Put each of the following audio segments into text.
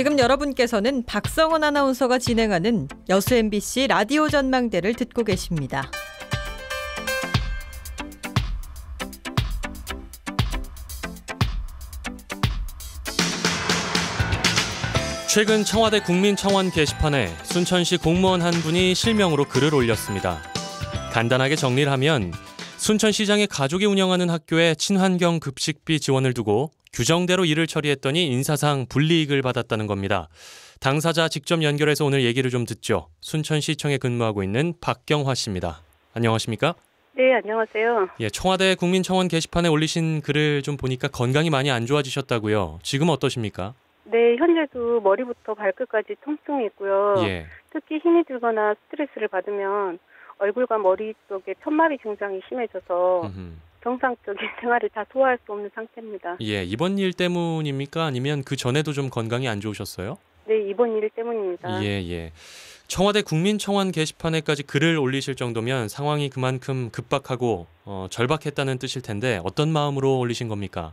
지금 여러분께서는 박성원 아나운서가 진행하는 여수 MBC 라디오 전망대를 듣고 계십니다. 최근 청와대 국민청원 게시판에 순천시 공무원 한 분이 실명으로 글을 올렸습니다. 간단하게 정리를 하면 순천시장의 가족이 운영하는 학교에 친환경 급식비 지원을 두고 규정대로 일을 처리했더니 인사상 불이익을 받았다는 겁니다. 당사자 직접 연결해서 오늘 얘기를 좀 듣죠. 순천시청에 근무하고 있는 박경화 씨입니다. 안녕하십니까? 네, 안녕하세요. 예, 청와대 국민청원 게시판에 올리신 글을 좀 보니까 건강이 많이 안 좋아지셨다고요. 지금 어떠십니까? 네, 현재도 머리부터 발끝까지 통증이 있고요. 예. 특히 힘이 들거나 스트레스를 받으면 얼굴과 머리 쪽에 편마비 증상이 심해져서 정상적인 생활을 다 소화할 수 없는 상태입니다. 예, 이번 일 때문입니까? 아니면 그 전에도 좀 건강이 안 좋으셨어요? 네, 이번 일 때문입니다. 예. 청와대 국민청원 게시판에까지 글을 올리실 정도면 상황이 그만큼 급박하고 절박했다는 뜻일 텐데 어떤 마음으로 올리신 겁니까?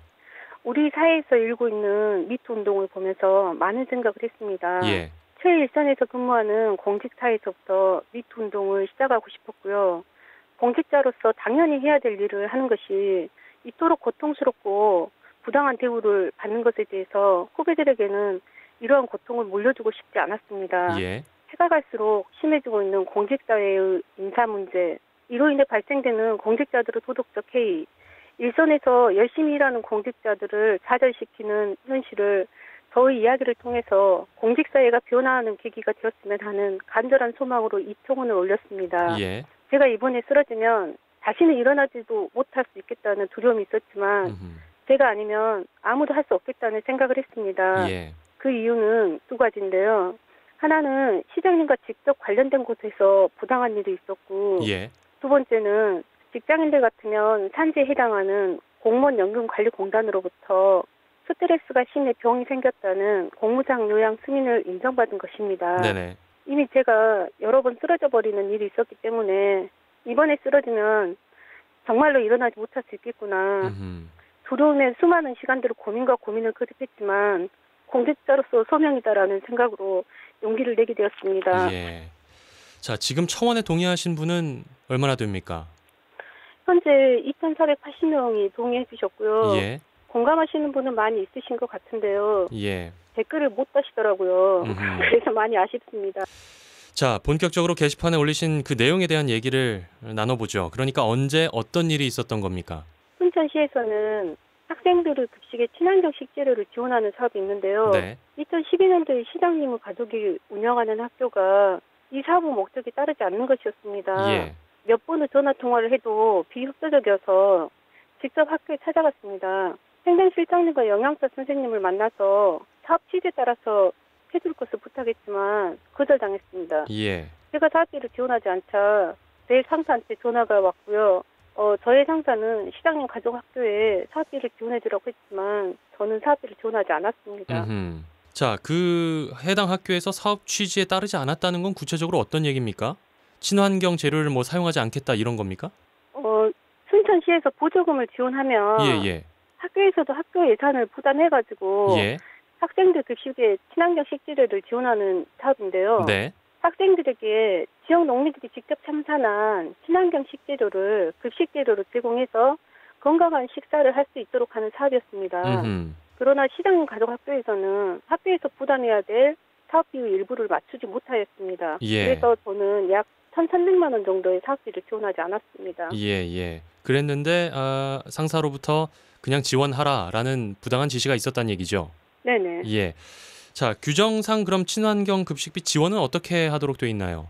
우리 사회에서 일고 있는 미투 운동을 보면서 많은 생각을 했습니다. 예. 최일선에서 근무하는 공직사회에서부터 미투 운동을 시작하고 싶었고요. 공직자로서 당연히 해야 될 일을 하는 것이 이토록 고통스럽고 부당한 대우를 받는 것에 대해서 후배들에게는 이러한 고통을 물려주고 싶지 않았습니다. 예. 해가 갈수록 심해지고 있는 공직사회의 인사 문제, 이로 인해 발생되는 공직자들의 도덕적 해이, 일선에서 열심히 일하는 공직자들을 좌절시키는 현실을 저의 이야기를 통해서 공직사회가 변화하는 계기가 되었으면 하는 간절한 소망으로 이 청원을 올렸습니다. 예. 제가 이번에 쓰러지면 다시는 일어나지도 못할 수 있겠다는 두려움이 있었지만 제가 아니면 아무도 할 수 없겠다는 생각을 했습니다. 예. 그 이유는 두 가지인데요. 하나는 시장님과 직접 관련된 곳에서 부당한 일이 있었고 예. 두 번째는 직장인들 같으면 산지에 해당하는 공무원연금관리공단으로부터 스트레스가 심해 병이 생겼다는 공무상 요양 승인을 인정받은 것입니다. 네네. 이미 제가 여러 번 쓰러져 버리는 일이 있었기 때문에 이번에 쓰러지면 정말로 일어나지 못할 수 있겠구나. 두려움에 수많은 시간들을 고민과 고민을 거듭했지만 공직자로서 소명이다라는 생각으로 용기를 내게 되었습니다. 예. 자, 지금 청원에 동의하신 분은 얼마나 됩니까? 현재 2,480명이 동의해 주셨고요. 예. 공감하시는 분은 많이 있으신 것 같은데요. 예. 댓글을 못 다시더라고요. 그래서 많이 아쉽습니다. 자, 본격적으로 게시판에 올리신 그 내용에 대한 얘기를 나눠보죠. 그러니까 언제 어떤 일이 있었던 겁니까? 순천시에서는 학생들의 급식에 친환경 식재료를 지원하는 사업이 있는데요. 네. 2012년도에 시장님의 가족이 운영하는 학교가 이 사업의 목적에 따르지 않는 것이었습니다. 예. 몇 번의 전화 통화를 해도 비협조적이어서 직접 학교에 찾아갔습니다. 행정실장님과 영양사 선생님을 만나서 사업 취지에 따라서 해줄 것을 부탁했지만 거절당했습니다. 예. 제가 사업비를 지원하지 않자 제 상사한테 전화가 왔고요. 저의 상사는 시장님 가족 학교에 사업비를 지원해주라고 했지만 저는 사업비를 지원하지 않았습니다. 자, 그 해당 학교에서 사업 취지에 따르지 않았다는 건 구체적으로 어떤 얘기입니까? 친환경 재료를 사용하지 않겠다 이런 겁니까? 순천시에서 보조금을 지원하면 예. 학교에서도 학교 예산을 부담해가지고 예. 학생들 급식에 친환경 식재료를 지원하는 사업인데요. 네. 학생들에게 지역 농민들이 직접 생산한 친환경 식재료를 급식재료로 제공해서 건강한 식사를 할 수 있도록 하는 사업이었습니다. 그러나 시장 가족 학교에서는 학교에서 부담해야 될 사업비의 일부를 맞추지 못하였습니다. 예. 그래서 저는 약 1,300만 원 정도의 사업비를 지원하지 않았습니다. 예. 그랬는데 상사로부터 그냥 지원하라라는 부당한 지시가 있었다는 얘기죠? 네네. 예. 자, 규정상 그럼 친환경 급식비 지원은 어떻게 하도록 돼 있나요?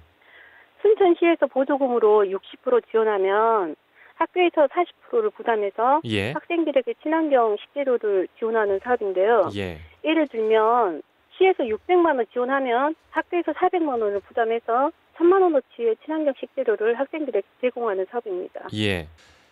순천시에서 보조금으로 60% 지원하면 학교에서 40%를 부담해서 예. 학생들에게 친환경 식재료를 지원하는 사업인데요. 예. 예를 들면 시에서 600만 원 지원하면 학교에서 400만 원을 부담해서 3만 원어치의 친환경 식재료를 학생들에게 제공하는 사업입니다. 예.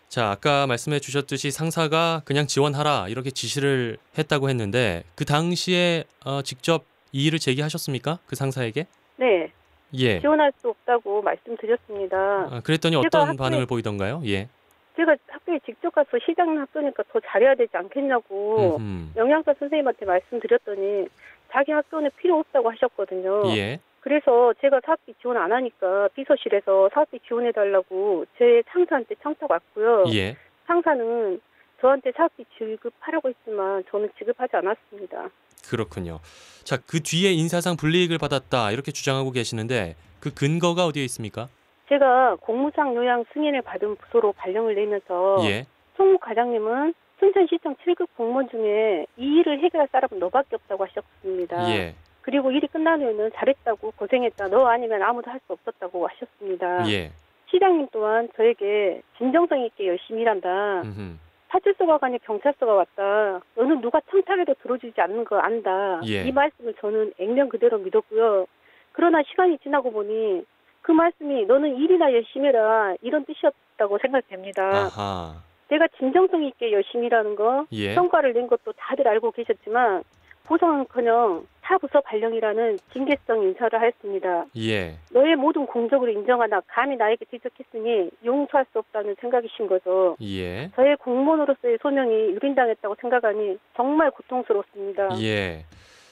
자, 아까 말씀해 주셨듯이 상사가 그냥 지원하라 이렇게 지시를 했다고 했는데 그 당시에 직접 이 일을 제기하셨습니까? 그 상사에게? 네. 예. 지원할 수 없다고 말씀드렸습니다. 그랬더니 어떤 반응을 보이던가요? 예. 제가 학교에 직접 가서 시장 학교니까 더 잘해야 되지 않겠냐고 영양사 선생님한테 말씀드렸더니 자기 학교는 필요 없다고 하셨거든요. 예. 그래서 제가 사업비 지원 안 하니까 비서실에서 사업비 지원해달라고 제 상사한테 청탁 왔고요. 예. 상사는 저한테 사업비 지급하라고 했지만 저는 지급하지 않았습니다. 그렇군요. 자, 그 뒤에 인사상 불이익을 받았다 이렇게 주장하고 계시는데 그 근거가 어디에 있습니까? 제가 공무상 요양 승인을 받은 부서로 발령을 내면서 예. 총무 과장님은 순천시청 7급 공무원 중에 이 일을 해결할 사람은 너밖에 없다고 하셨습니다. 예. 그리고 일이 끝나면은 잘했다고 고생했다. 너 아니면 아무도 할 수 없었다고 하셨습니다. 예. 시장님 또한 저에게 진정성 있게 열심히 일한다. 음흠. 파출소가 가니 경찰서가 왔다. 너는 누가 청탁해도 들어주지 않는 거 안다. 예. 이 말씀을 저는 액면 그대로 믿었고요. 그러나 시간이 지나고 보니 그 말씀이 너는 일이나 열심히 해라 이런 뜻이었다고 생각됩니다. 아하. 제가 진정성 있게 열심히 일하는 거 예. 성과를 낸 것도 다들 알고 계셨지만 보상은커녕 타부서 발령이라는 징계성 인사를 하였습니다. 예. 너의 모든 공적으로 인정하나 감히 나에게 지적했으니 용서할 수 없다는 생각이신 거죠. 예. 저의 공무원으로서의 소명이 유린당했다고 생각하니 정말 고통스럽습니다. 예.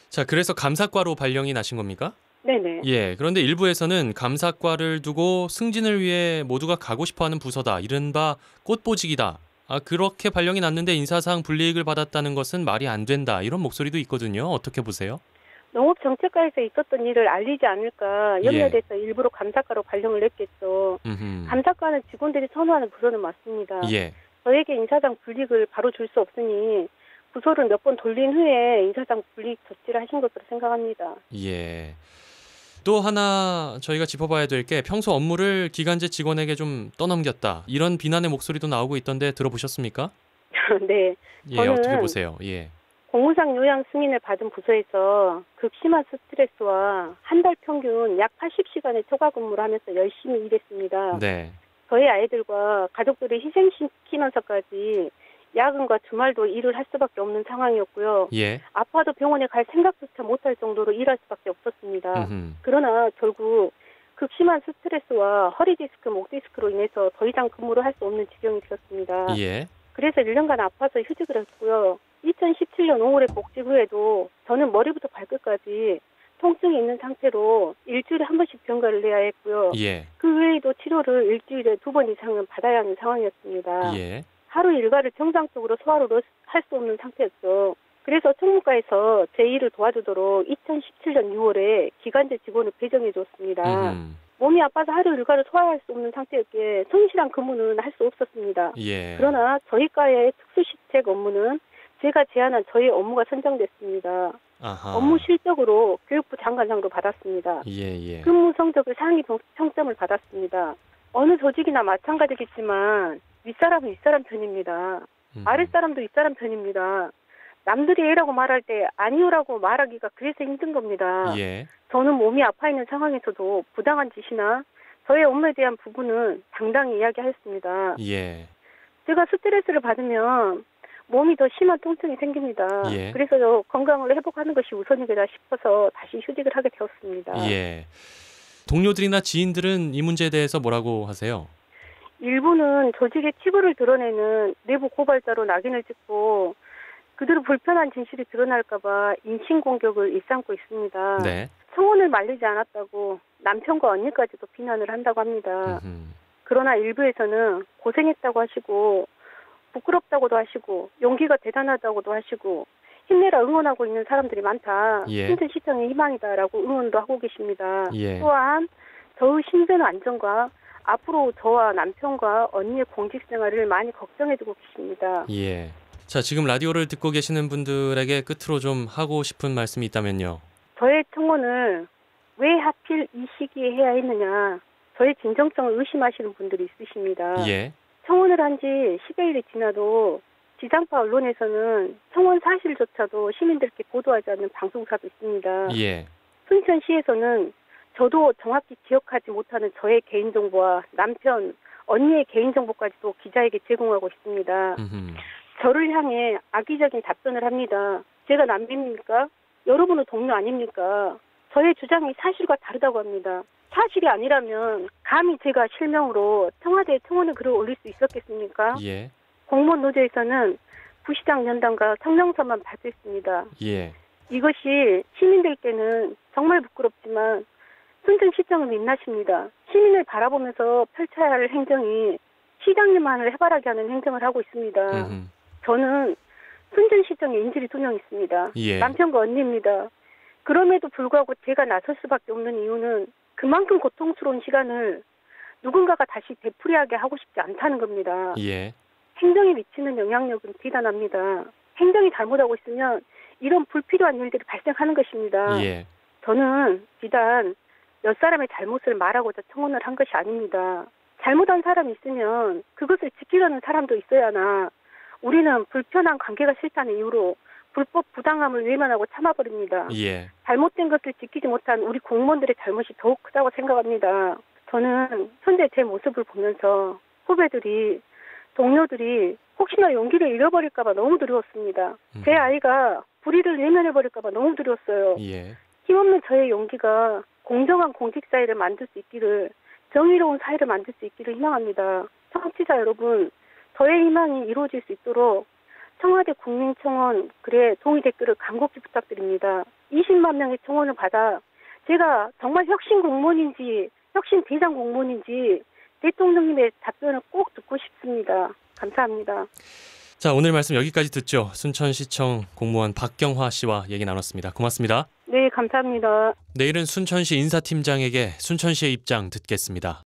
자, 그래서 감사과로 발령이 나신 겁니까? 네네. 예. 그런데 일부에서는 감사과를 두고 승진을 위해 모두가 가고 싶어하는 부서다. 이른바 꽃보직이다. 그렇게 발령이 났는데 인사상 불이익을 받았다는 것은 말이 안 된다. 이런 목소리도 있거든요. 어떻게 보세요? 농업정책과에서 있었던 일을 알리지 않을까 염려돼서 일부러 감사과로 발령을 냈겠죠. 음흠. 감사과는 직원들이 선호하는 부서는 맞습니다. 예. 저에게 인사상 불이익을 바로 줄 수 없으니 부서를 몇 번 돌린 후에 인사상 불이익 조치를 하신 것으로 생각합니다. 예. 또 하나 저희가 짚어봐야 될 게 평소 업무를 기간제 직원에게 좀 떠넘겼다. 이런 비난의 목소리도 나오고 있던데 들어보셨습니까? 네. 예, 저는 어떻게 보세요? 예. 공무상 요양 승인을 받은 부서에서 극심한 스트레스와 한 달 평균 약 80시간의 초과 근무를 하면서 열심히 일했습니다. 네. 저희 아이들과 가족들을 희생시키면서까지 야근과 주말도 일을 할 수밖에 없는 상황이었고요. 예. 아파도 병원에 갈 생각조차 못할 정도로 일할 수밖에 없었습니다. 음흠. 그러나 결국 극심한 스트레스와 허리 디스크, 목 디스크로 인해서 더 이상 근무를 할 수 없는 지경이 되었습니다. 예. 그래서 1년간 아파서 휴직을 했고요. 2017년 5월에 복직 후에도 저는 머리부터 발끝까지 통증이 있는 상태로 일주일에 한 번씩 병가를 내야 했고요. 예. 그 외에도 치료를 일주일에 2번 이상은 받아야 하는 상황이었습니다. 예. 하루 일과를 정상적으로 소화를 할 수 없는 상태였죠. 그래서 총무과에서 제 일을 도와주도록 2017년 6월에 기간제 직원을 배정해 줬습니다. 몸이 아파서 하루 일과를 소화할 수 없는 상태였기에 성실한 근무는 할 수 없었습니다. 예. 그러나 저희 과의 특수시책 업무는 제가 제안한 저희 업무가 선정됐습니다. 아하. 업무 실적으로 교육부 장관상도 받았습니다. 예. 근무 성적을 상위 평점을 받았습니다. 어느 조직이나 마찬가지겠지만 윗사람은 윗사람 편입니다. 아랫사람도 윗사람 편입니다. 남들이 A라고 말할 때 아니오라고 말하기가 그래서 힘든 겁니다. 예. 저는 몸이 아파 있는 상황에서도 부당한 짓이나 저의 업무에 대한 부분은 당당히 이야기하였습니다. 예. 제가 스트레스를 받으면 몸이 더 심한 통증이 생깁니다. 예. 그래서 건강을 회복하는 것이 우선이겠다 싶어서 다시 휴직을 하게 되었습니다. 예. 동료들이나 지인들은 이 문제에 대해서 뭐라고 하세요? 일부는 조직의 치부를 드러내는 내부 고발자로 낙인을 찍고 그대로 불편한 진실이 드러날까 봐 인신공격을 일삼고 있습니다. 네. 청혼을 말리지 않았다고 남편과 언니까지도 비난을 한다고 합니다. 그러나 일부에서는 고생했다고 하시고 부끄럽다고도 하시고 용기가 대단하다고도 하시고 힘내라 응원하고 있는 사람들이 많다. 예. 순천시청의 희망이다라고 응원도 하고 계십니다. 예. 또한 저의 신변 안전과 앞으로 저와 남편과 언니의 공직 생활을 많이 걱정해주고 계십니다. 예. 자, 지금 라디오를 듣고 계시는 분들에게 끝으로 좀 하고 싶은 말씀이 있다면요. 저의 청원을 왜 하필 이 시기에 해야 했느냐. 저의 진정성을 의심하시는 분들이 있으십니다. 예. 청원을 한 지 10여일이 지나도 지상파 언론에서는 청원 사실조차도 시민들께 보도하지 않는 방송사도 있습니다. 예. 순천시에서는 저도 정확히 기억하지 못하는 저의 개인정보와 남편, 언니의 개인정보까지도 기자에게 제공하고 있습니다. 저를 향해 악의적인 답변을 합니다. 제가 남입니까? 여러분은 동료 아닙니까? 저의 주장이 사실과 다르다고 합니다. 사실이 아니라면 감히 제가 실명으로 청와대에 청원의 글을 올릴 수 있었겠습니까? 예. 공무원 노조에서는 부시장 연단과 성명서만 발표했습니다. 예. 이것이 시민들께는 정말 부끄럽지만 순천시청은 민낯입니다. 시민을 바라보면서 펼쳐야 할 행정이 시장님만을 해바라기 하는 행정을 하고 있습니다. 저는 순천시청에 인질이 2명 있습니다. 예. 남편과 언니입니다. 그럼에도 불구하고 제가 나설 수밖에 없는 이유는 그만큼 고통스러운 시간을 누군가가 다시 되풀이하게 하고 싶지 않다는 겁니다. 예. 행정이 미치는 영향력은 대단합니다. 행정이 잘못하고 있으면 이런 불필요한 일들이 발생하는 것입니다. 예. 저는 비단 몇 사람의 잘못을 말하고자 청원을 한 것이 아닙니다. 잘못한 사람이 있으면 그것을 지키려는 사람도 있어야 하나 우리는 불편한 관계가 싫다는 이유로 불법 부당함을 외면하고 참아버립니다. 예. 잘못된 것을 지키지 못한 우리 공무원들의 잘못이 더욱 크다고 생각합니다. 저는 현재 제 모습을 보면서 후배들이, 동료들이 혹시나 용기를 잃어버릴까 봐 너무 두려웠습니다. 제 아이가 불의를 외면해버릴까 봐 너무 두려웠어요. 예. 힘없는 저의 용기가 공정한 공직사회를 만들 수 있기를, 정의로운 사회를 만들 수 있기를 희망합니다. 청취자 여러분, 저의 희망이 이루어질 수 있도록 청와대 국민청원 글에 동의 댓글을 간곡히 부탁드립니다. 20만 명의 청원을 받아 제가 정말 혁신 공무원인지 혁신 대장 공무원인지 대통령님의 답변을 꼭 듣고 싶습니다. 감사합니다. 자, 오늘 말씀 여기까지 듣죠. 순천시청 공무원 박경화 씨와 얘기 나눴습니다. 고맙습니다. 네, 감사합니다. 내일은 순천시 인사팀장에게 순천시의 입장 듣겠습니다.